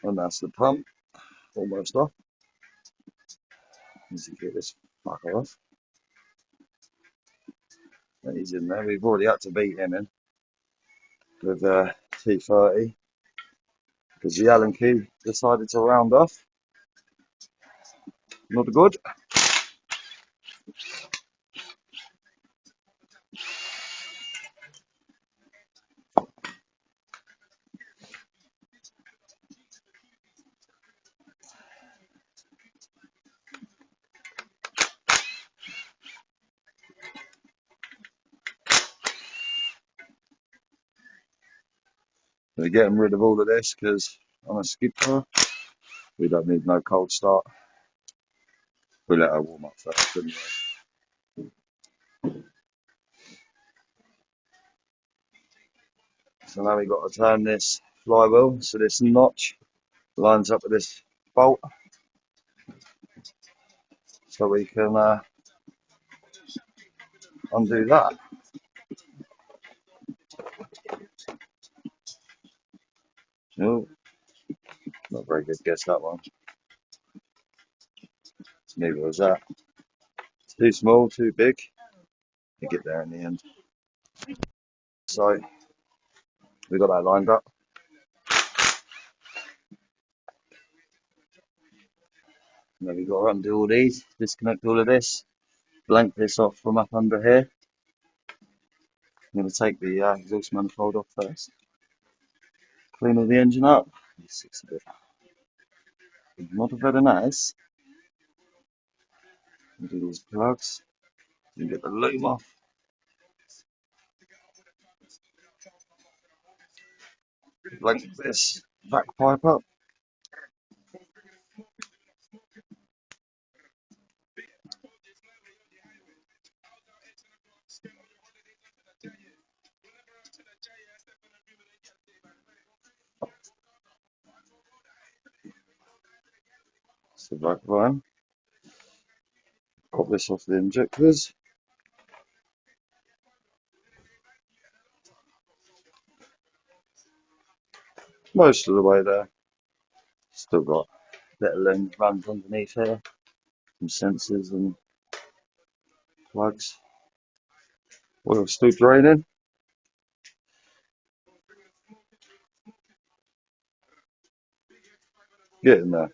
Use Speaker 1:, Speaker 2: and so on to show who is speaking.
Speaker 1: And that's the pump, almost off. As you get this fucker off. And he's in there. We've already had to beat him in with T30 because the Allen key decided to round off. Not good. We're getting rid of all of this because on a skid car, we don't need no cold start. We let her warm up first anyway. So now we've got to turn this flywheel so this notch lines up with this bolt so we can undo that. Oh, not very good guess that one. Neither was that. Too small, too big. You get there in the end. So we got that lined up. Now we've got to undo all these, disconnect all of this, blank this off from up under here. I'm going to take the exhaust manifold off first. Clean all the engine up. This looks a bit not very nice. Do these plugs and get the loom off. Blank this back pipe up. That's the back line. Pop this off the injectors. Most of the way there. Still got little end runs underneath here. Some sensors and plugs. Oil's still draining. Get in there.